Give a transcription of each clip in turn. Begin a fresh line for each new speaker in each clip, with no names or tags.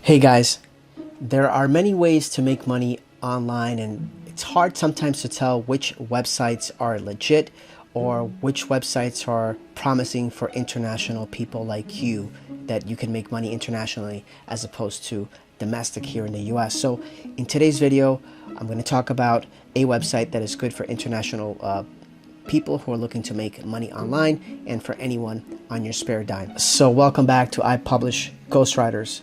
Hey guys, there are many ways to make money online, and it's hard sometimes to tell which websites are legit or which websites are promising for international people like you that you can make money internationally as opposed to domestic here in the US. So in today's video, I'm going to talk about a website that is good for international people who are looking to make money online and for anyone on your spare dime. So welcome back to I Publish Ghostwriters.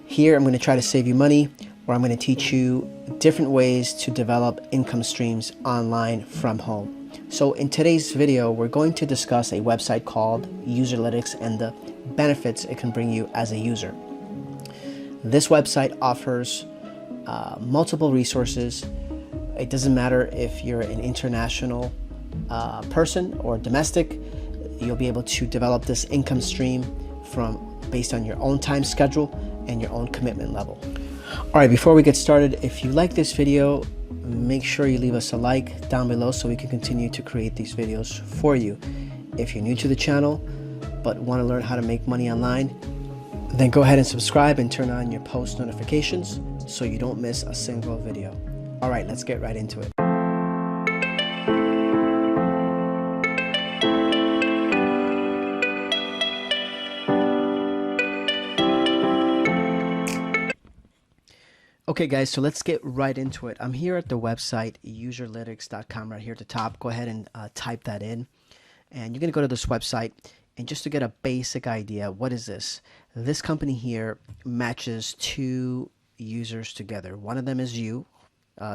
Here I'm going to try to save you money, where I'm going to teach you different ways to develop income streams online from home. So in today's video, we're going to discuss a website called Usertesting and the benefits it can bring you as a user. This website offers multiple resources. It doesn't matter if you're an international person or domestic. You'll be able to develop this income stream based on your own time schedule and your own commitment level. All right, before we get started, if you like this video, make sure you leave us a like down below so we can continue to create these videos for you. If you're new to the channel but want to learn how to make money online, then go ahead and subscribe and turn on your post notifications so you don't miss a single video. All right, let's get right into it. Okay guys, so let's get right into it. I'm here at the website usertesting.com right here at the top. Go ahead and type that in, and you're going to go to this website. And just to get a basic idea, what is this? This company here matches two users together. One of them is you,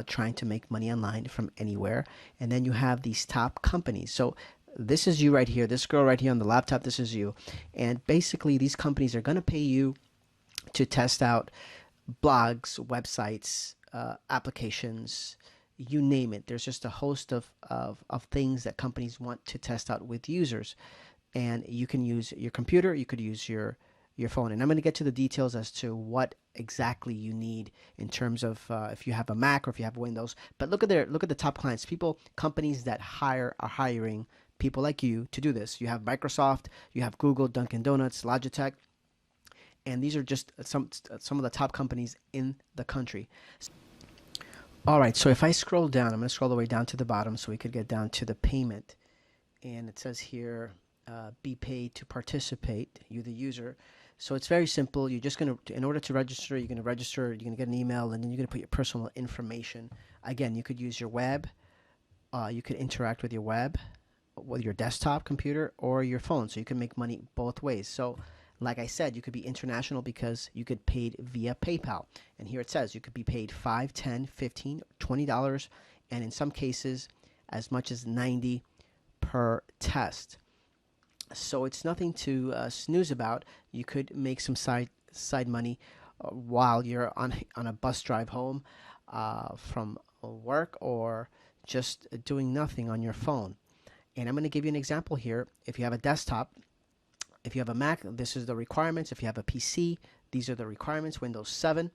trying to make money online from anywhere, and then you have these top companies. So this is you right here, this girl right here on the laptop, this is you. And basically these companies are going to pay you to test out blogs, websites, applications, you name it. There's just a host of things that companies want to test out with users. And you can use your computer, you could use your phone. And I'm going to get to the details as to what exactly you need in terms of if you have a Mac or if you have Windows. But look at the top clients, companies that are hiring people like you to do this. You have Microsoft, you have Google, Dunkin' Donuts, Logitech. And these are just some of the top companies in the country. All right, so if I scroll down, I'm going to scroll all the way down to the bottom so we could get down to the payment. And it says here, be paid to participate, you the user. So it's very simple. You're just going to, in order to register, you're going to get an email, and then you're going to put your personal information. Again, you could use your web. You could interact with your web, with your desktop computer, or your phone. So you can make money both ways. So like I said, you could be international because you could paid via PayPal. And here it says you could be paid $5, $10, $15, $20, and in some cases as much as $90 per test. So it's nothing to snooze about. You could make some side money while you're on a bus drive home from work, or just doing nothing on your phone. And I'm going to give you an example here. If you have a desktop, if you have a Mac, this is the requirements. If you have a PC, these are the requirements. Windows 7,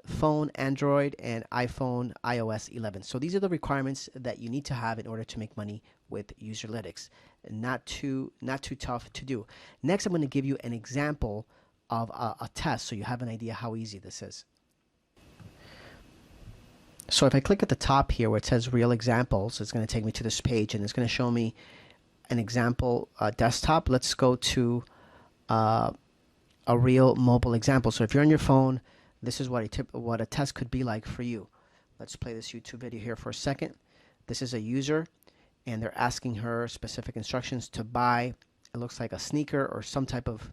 phone, Android, and iPhone, iOS 11. So these are the requirements that you need to have in order to make money with Usertesting. Not too tough to do. Next, I'm going to give you an example of a test so you have an idea how easy this is. So if I click at the top here where it says real examples, it's going to take me to this page, and it's going to show me an example desktop. Let's go to a real mobile example. So if you're on your phone, this is what a test could be like for you. Let's play this YouTube video here for a second. This is a user, and they're asking her specific instructions to buy, it looks like a sneaker or some type of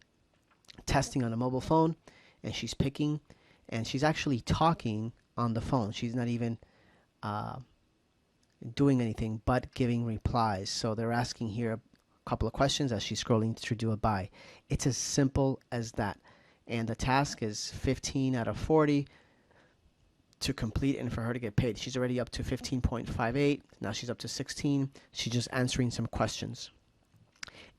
testing on a mobile phone, and she's picking, and she's actually talking on the phone. She's not even doing anything but giving replies. So they're asking here a couple of questions as she's scrolling to do a buy. It's as simple as that. And the task is 15 out of 40 to complete and for her to get paid. She's already up to 15.58. Now she's up to 16. She's just answering some questions.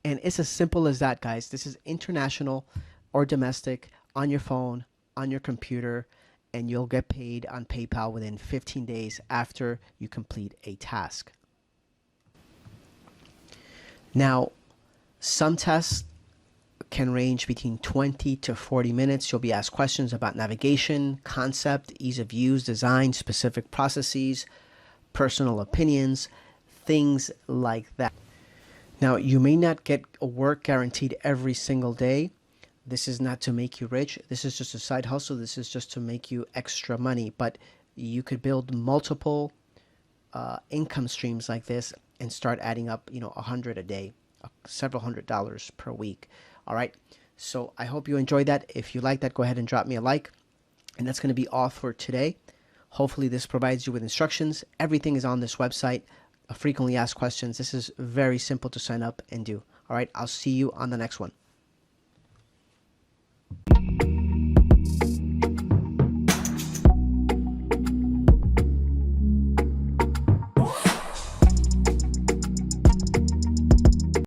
And it's as simple as that, guys. This is international or domestic, on your phone, on your computer, and you'll get paid on PayPal within 15 days after you complete a task. Now, some tests can range between 20 to 40 minutes. You'll be asked questions about navigation, concept, ease of use, design, specific processes, personal opinions, things like that. Now, you may not get a work guaranteed every single day. This is not to make you rich. This is just a side hustle. This is just to make you extra money. But you could build multiple income streams like this and start adding up, 100 a day, several $100s per week. All right. So I hope you enjoyed that. If you like that, go ahead and drop me a like. And that's going to be all for today. Hopefully this provides you with instructions. Everything is on this website. Frequently asked questions. This is very simple to sign up and do. All right. I'll see you on the next one.